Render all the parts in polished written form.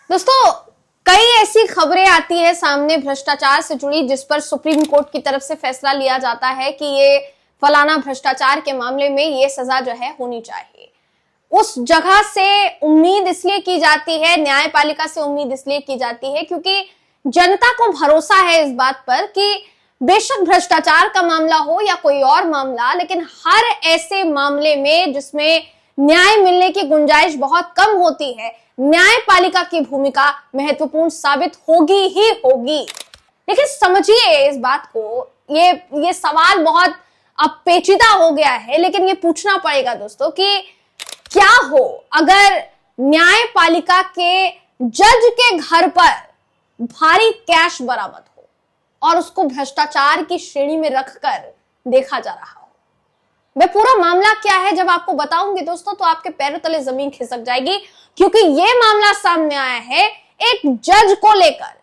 दोस्तों, कई ऐसी खबरें आती है सामने भ्रष्टाचार से जुड़ी जिस पर सुप्रीम कोर्ट की तरफ से फैसला लिया जाता है कि ये फलाना भ्रष्टाचार के मामले में ये सजा जो है होनी चाहिए। उस जगह से उम्मीद इसलिए की जाती है, न्यायपालिका से उम्मीद इसलिए की जाती है क्योंकि जनता को भरोसा है इस बात पर कि बेशक भ्रष्टाचार का मामला हो या कोई और मामला, लेकिन हर ऐसे मामले में जिसमें न्याय मिलने की गुंजाइश बहुत कम होती है, न्यायपालिका की भूमिका महत्वपूर्ण साबित होगी ही होगी। लेकिन समझिए इस बात को, ये सवाल बहुत अब पेचीदा हो गया है, लेकिन ये पूछना पड़ेगा दोस्तों कि क्या हो अगर न्यायपालिका के जज के घर पर भारी कैश बरामद हो और उसको भ्रष्टाचार की श्रेणी में रखकर देखा जा रहा हो। मैं पूरा मामला क्या है जब आपको बताऊंगी दोस्तों तो आपके पैरों तले जमीन खिसक जाएगी, क्योंकि ये मामला सामने आया है एक जज को लेकर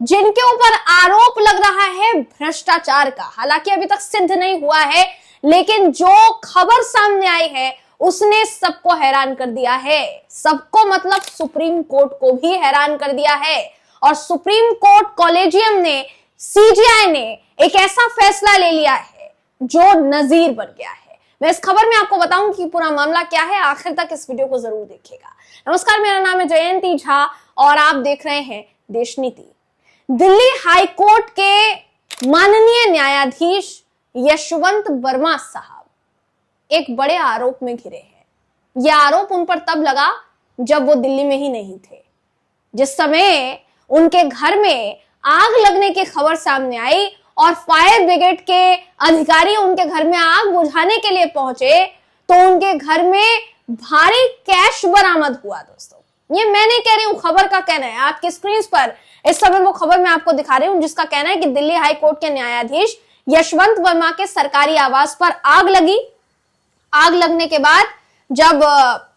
जिनके ऊपर आरोप लग रहा है भ्रष्टाचार का। हालांकि अभी तक सिद्ध नहीं हुआ है, लेकिन जो खबर सामने आई है उसने सबको हैरान कर दिया है। सबको मतलब सुप्रीम कोर्ट को भी हैरान कर दिया है। और सुप्रीम कोर्ट कॉलेजियम ने, सीजीआई ने एक ऐसा फैसला ले लिया है जो नजीर बन गया है। मैं इस खबर में आपको बताऊं कि पूरा मामला क्या है, आखिर तक इस वीडियो को जरूर देखिएगा। नमस्कार, मेरा नाम है जयंती झा और आप देख रहे हैं देश नीति। दिल्ली हाई कोर्ट के माननीय न्यायाधीश यशवंत वर्मा साहब एक बड़े आरोप में घिरे हैं। यह आरोप उन पर तब लगा जब वो दिल्ली में ही नहीं थे। जिस समय उनके घर में आग लगने की खबर सामने आई और फायर ब्रिगेड के अधिकारी उनके घर में आग बुझाने के लिए पहुंचे तो उनके घर में भारी कैश बरामद हुआ। दोस्तों, ये मैं नहीं कह रही हूं, खबर का कहना है। आपके स्क्रीन पर इस समय वो खबर मैं आपको दिखा रही हूं जिसका कहना है कि दिल्ली हाई कोर्ट के न्यायाधीश यशवंत वर्मा के सरकारी आवास पर आग लगी। आग लगने के बाद जब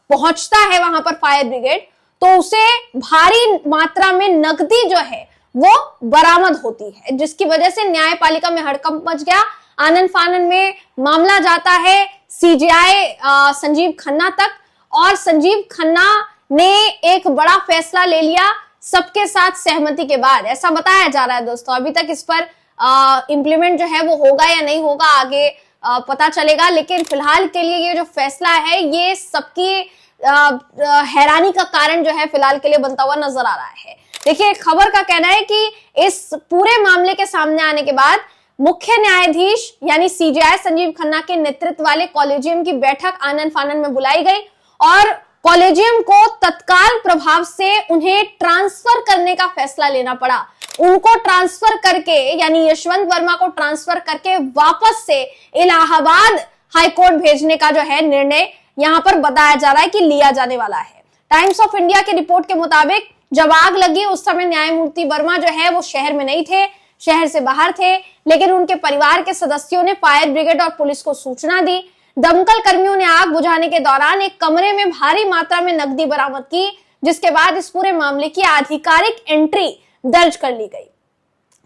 पहुंचता है वहां पर फायर ब्रिगेड तो उसे भारी मात्रा में नकदी जो है वो बरामद होती है, जिसकी वजह से न्यायपालिका में हड़कंप मच गया। आनन फानन में मामला जाता है सीजीआई संजीव खन्ना तक, और संजीव खन्ना ने एक बड़ा फैसला ले लिया सबके साथ सहमति के बाद। ऐसा बताया जा रहा है दोस्तों, अभी तक इस पर इंप्लीमेंट जो है वो होगा या नहीं होगा आगे पता चलेगा, लेकिन फिलहाल के लिए ये जो फैसला है ये सबकी हैरानी का कारण जो है फिलहाल के लिए बनता हुआ नजर आ रहा है। देखिए, खबर का कहना है कि इस पूरे मामले के सामने आने के बाद मुख्य न्यायाधीश यानी सीजीआई संजीव खन्ना के नेतृत्व वाले कॉलेजियम की बैठक आनन फानन में बुलाई गई और कॉलेजियम को तत्काल प्रभाव से उन्हें ट्रांसफर करने का फैसला लेना पड़ा। उनको ट्रांसफर करके, यानी यशवंत वर्मा को ट्रांसफर करके वापस से इलाहाबाद हाईकोर्ट भेजने का जो है निर्णय यहां पर बताया जा रहा है कि लिया जाने वाला है। टाइम्स ऑफ इंडिया की रिपोर्ट के मुताबिक जब आग लगी उस समय न्यायमूर्ति वर्मा जो है वो शहर में नहीं थे, शहर से बाहर थे, लेकिन उनके परिवार के सदस्यों ने फायर ब्रिगेड और पुलिस को सूचना दी। दमकल कर्मियों ने आग बुझाने के दौरान एक कमरे में भारी मात्रा में नकदी बरामद की, जिसके बाद इस पूरे मामले की आधिकारिक एंट्री दर्ज कर ली गई।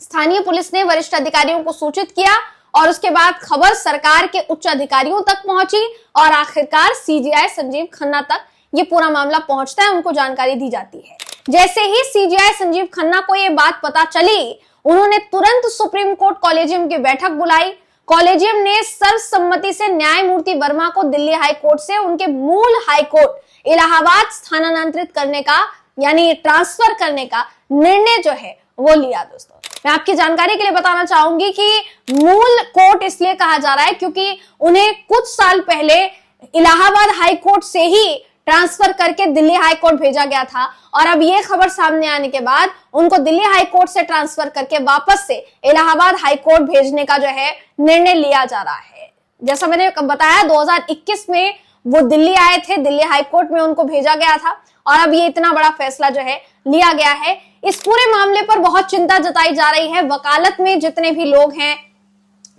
स्थानीय पुलिस ने वरिष्ठ अधिकारियों को सूचित किया और उसके बाद खबर सरकार के उच्च अधिकारियों तक पहुंची और आखिरकार सीजीआई संजीव खन्ना तक ये पूरा मामला पहुंचता है, उनको जानकारी दी जाती है। जैसे ही सीजीआई संजीव खन्ना को ये बात पता चली, उन्होंने तुरंत सुप्रीम कोर्ट कॉलेजियम की बैठक बुलाई। कॉलेजियम ने सर्वसम्मति से न्यायमूर्ति वर्मा को दिल्ली हाई कोर्ट से उनके मूल हाई कोर्ट इलाहाबाद स्थानांतरित करने का, यानी ट्रांसफर करने का निर्णय जो है वो लिया। दोस्तों, मैं आपकी जानकारी के लिए बताना चाहूंगी कि मूल कोर्ट इसलिए कहा जा रहा है क्योंकि उन्हें कुछ साल पहले इलाहाबाद हाई कोर्ट से ही ट्रांसफर करके दिल्ली हाई कोर्ट भेजा गया था और अब ये खबर सामने आने के बाद उनको दिल्ली हाई कोर्ट से ट्रांसफर करके वापस से इलाहाबाद हाई कोर्ट भेजने का जो है निर्णय लिया जा रहा है। जैसा मैंने बताया, 2021 में वो दिल्ली आए थे, दिल्ली हाई कोर्ट में उनको भेजा गया था और अब ये इतना बड़ा फैसला जो है लिया गया है। इस पूरे मामले पर बहुत चिंता जताई जा रही है। वकालत में जितने भी लोग हैं,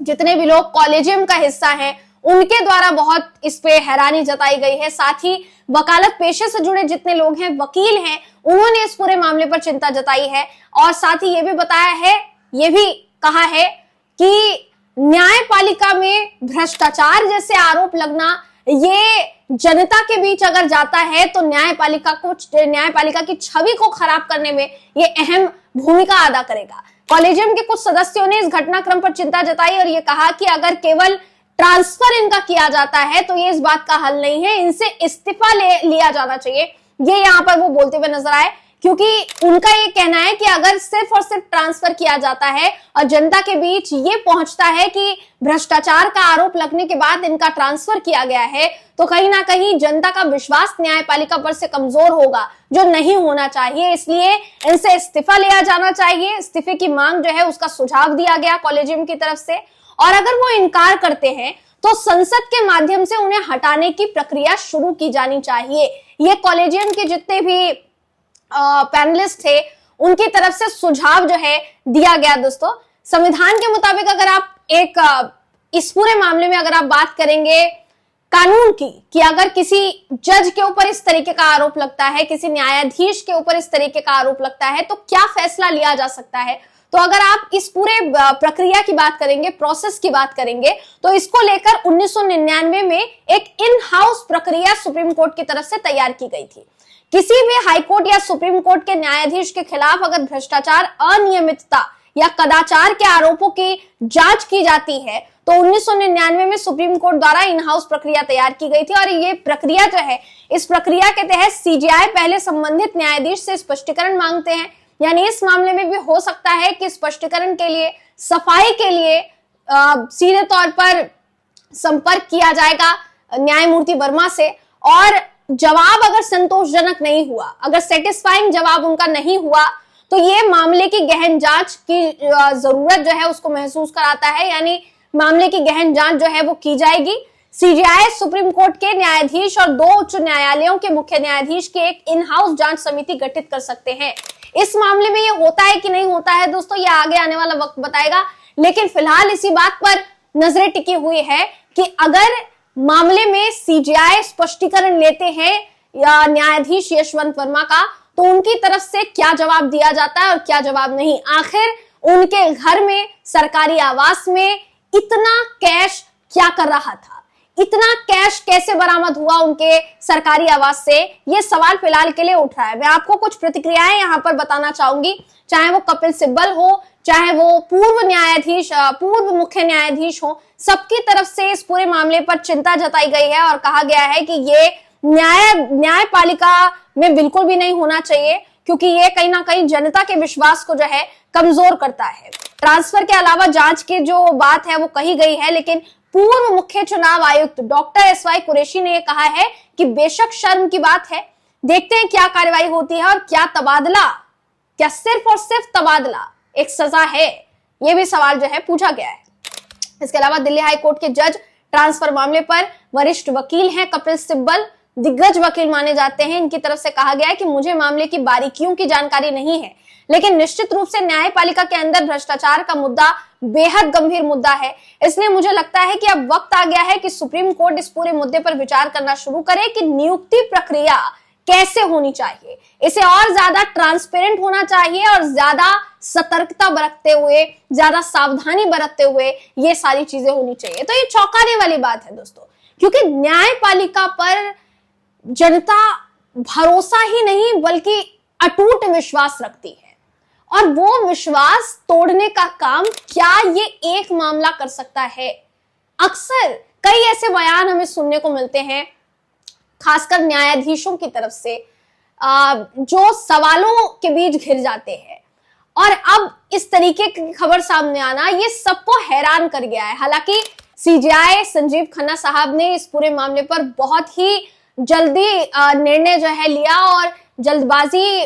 जितने भी लोग कॉलेजियम का हिस्सा हैं, उनके द्वारा बहुत इस पे हैरानी जताई गई है। साथ ही वकालत पेशे से जुड़े जितने लोग हैं, वकील हैं, उन्होंने इस पूरे मामले पर चिंता जताई है और साथ ही ये भी बताया है, ये भी कहा है कि न्यायपालिका में भ्रष्टाचार जैसे आरोप लगना ये जनता के बीच अगर जाता है तो न्यायपालिका की छवि को खराब करने में ये अहम भूमिका अदा करेगा। कॉलेजियम के कुछ सदस्यों ने इस घटनाक्रम पर चिंता जताई और ये कहा कि अगर केवल ट्रांसफर इनका किया जाता है तो ये इस बात का हल नहीं है, इनसे इस्तीफा लिया जाना चाहिए। ये यहाँ पर वो बोलते हुए नजर आए, क्योंकि उनका ये कहना है कि अगर सिर्फ और सिर्फ ट्रांसफर किया जाता है और जनता के बीच ये पहुंचता है कि भ्रष्टाचार का आरोप लगने के बाद इनका ट्रांसफर किया गया है, तो कहीं ना कहीं जनता का विश्वास न्यायपालिका पर से कमजोर होगा, जो नहीं होना चाहिए। इसलिए इनसे इस्तीफा लिया जाना चाहिए। इस्तीफे की मांग जो है उसका सुझाव दिया गया कॉलेजियम की तरफ से, और अगर वो इनकार करते हैं तो संसद के माध्यम से उन्हें हटाने की प्रक्रिया शुरू की जानी चाहिए। ये कॉलेजियम के जितने भी पैनलिस्ट थे उनकी तरफ से सुझाव जो है दिया गया। दोस्तों, संविधान के मुताबिक अगर आप इस पूरे मामले में अगर आप बात करेंगे कानून की, कि अगर किसी जज के ऊपर इस तरीके का आरोप लगता है, किसी न्यायाधीश के ऊपर इस तरीके का आरोप लगता है, तो क्या फैसला लिया जा सकता है। तो अगर आप इस पूरे प्रक्रिया की बात करेंगे, प्रोसेस की बात करेंगे, तो इसको लेकर 1999 में एक इन हाउस प्रक्रिया सुप्रीम कोर्ट की तरफ से तैयार की गई थी। किसी भी हाईकोर्ट या सुप्रीम कोर्ट के न्यायाधीश के खिलाफ अगर भ्रष्टाचार, अनियमितता या कदाचार के आरोपों की जांच की जाती है तो 1999 में सुप्रीम कोर्ट द्वारा इन हाउस प्रक्रिया तैयार की गई थी। और ये प्रक्रिया जो है, इस प्रक्रिया के तहत सीजेआई पहले संबंधित न्यायाधीश से स्पष्टीकरण मांगते हैं। यानी इस मामले में भी हो सकता है कि स्पष्टीकरण के लिए, सफाई के लिए सीधे तौर पर संपर्क किया जाएगा न्यायमूर्ति वर्मा से, और जवाब अगर संतोषजनक नहीं हुआ, अगर सेटिस्फाइंग जवाब उनका नहीं हुआ, तो ये मामले की गहन जांच की जरूरत जो है उसको महसूस कराता है। यानी मामले की गहन जांच जो है वो की जाएगी। सीजेआई सुप्रीम कोर्ट के न्यायाधीश और 2 उच्च न्यायालयों के मुख्य न्यायाधीश की एक इन हाउस जांच समिति गठित कर सकते हैं। इस मामले में ये होता है कि नहीं होता है दोस्तों, ये आगे आने वाला वक्त बताएगा। लेकिन फिलहाल इसी बात पर नजरें टिकी हुई है कि अगर मामले में सीजेआई स्पष्टीकरण लेते हैं या न्यायाधीश यशवंत वर्मा का, तो उनकी तरफ से क्या जवाब दिया जाता है और क्या जवाब नहीं। आखिर उनके घर में, सरकारी आवास में इतना कैश क्या कर रहा था, इतना कैश कैसे बरामद हुआ उनके सरकारी आवास से, ये सवाल फिलहाल के लिए उठ रहा है। मैं आपको कुछ प्रतिक्रियाएं यहां पर बताना चाहूंगी, चाहे वो कपिल सिब्बल हो, चाहे वो पूर्व मुख्य न्यायाधीश हो, सबकी तरफ से इस पूरे मामले पर चिंता जताई गई है और कहा गया है कि ये न्यायपालिका में बिल्कुल भी नहीं होना चाहिए, क्योंकि ये कहीं ना कहीं जनता के विश्वास को जो है कमजोर करता है। ट्रांसफर के अलावा जांच की जो बात है वो कही गई है, लेकिन पूर्व मुख्य चुनाव आयुक्त डॉक्टर SY कुरैशी ने कहा है कि बेशक शर्म की बात है, देखते हैं क्या कार्रवाई होती है और क्या तबादला, क्या सिर्फ और सिर्फ तबादला एक सजा है, ये भी सवाल जो है पूछा गया है। इसके अलावा दिल्ली हाई कोर्ट के जज ट्रांसफर मामले पर वरिष्ठ वकील हैं कपिल सिब्बल, दिग्गज वकील माने जाते हैं। इनकी तरफ से कहा गया है कि मुझे मामले की बारीकियों की जानकारी नहीं है, लेकिन निश्चित रूप से न्यायपालिका के अंदर भ्रष्टाचार का मुद्दा बेहद गंभीर मुद्दा है। इसलिए मुझे लगता है कि अब वक्त आ गया है कि सुप्रीम कोर्ट इस पूरे मुद्दे पर विचार करना शुरू करे कि नियुक्ति प्रक्रिया कैसे होनी चाहिए, इसे और ज्यादा ट्रांसपेरेंट होना चाहिए और ज्यादा सतर्कता बरतते हुए, ज्यादा सावधानी बरतते हुए ये सारी चीजें होनी चाहिए। तो ये चौंकाने वाली बात है दोस्तों, क्योंकि न्यायपालिका पर जनता भरोसा ही नहीं बल्कि अटूट विश्वास रखती है, और वो विश्वास तोड़ने का काम क्या ये एक मामला कर सकता है। अक्सर कई ऐसे बयान हमें सुनने को मिलते हैं, खासकर न्यायाधीशों की तरफ से, जो सवालों के बीच घिर जाते हैं। और अब इस तरीके की खबर सामने आना ये सबको हैरान कर गया है। हालांकि सीजेआई संजीव खन्ना साहब ने इस पूरे मामले पर बहुत ही जल्दी निर्णय जो है लिया, और जल्दबाजी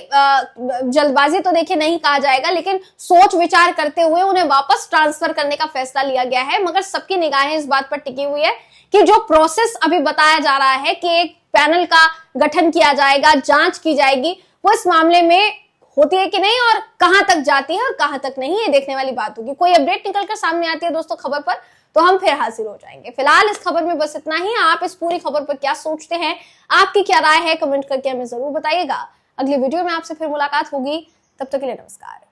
तो देखिए नहीं कहा जाएगा, लेकिन सोच विचार करते हुए उन्हें वापस ट्रांसफर करने का फैसला लिया गया है। मगर सबकी निगाहें इस बात पर टिकी हुई है कि जो प्रोसेस अभी बताया जा रहा है कि एक पैनल का गठन किया जाएगा, जांच की जाएगी, वो इस मामले में होती है कि नहीं और कहां तक जाती है और कहां तक नहीं, ये देखने वाली बात होगी। कोई अपडेट निकलकर सामने आती है दोस्तों खबर पर, तो हम फिर हाजिर हो जाएंगे। फिलहाल इस खबर में बस इतना ही। आप इस पूरी खबर पर क्या सोचते हैं, आपकी क्या राय है, कमेंट करके हमें जरूर बताइएगा। अगली वीडियो में आपसे फिर मुलाकात होगी, तब तक के लिए नमस्कार।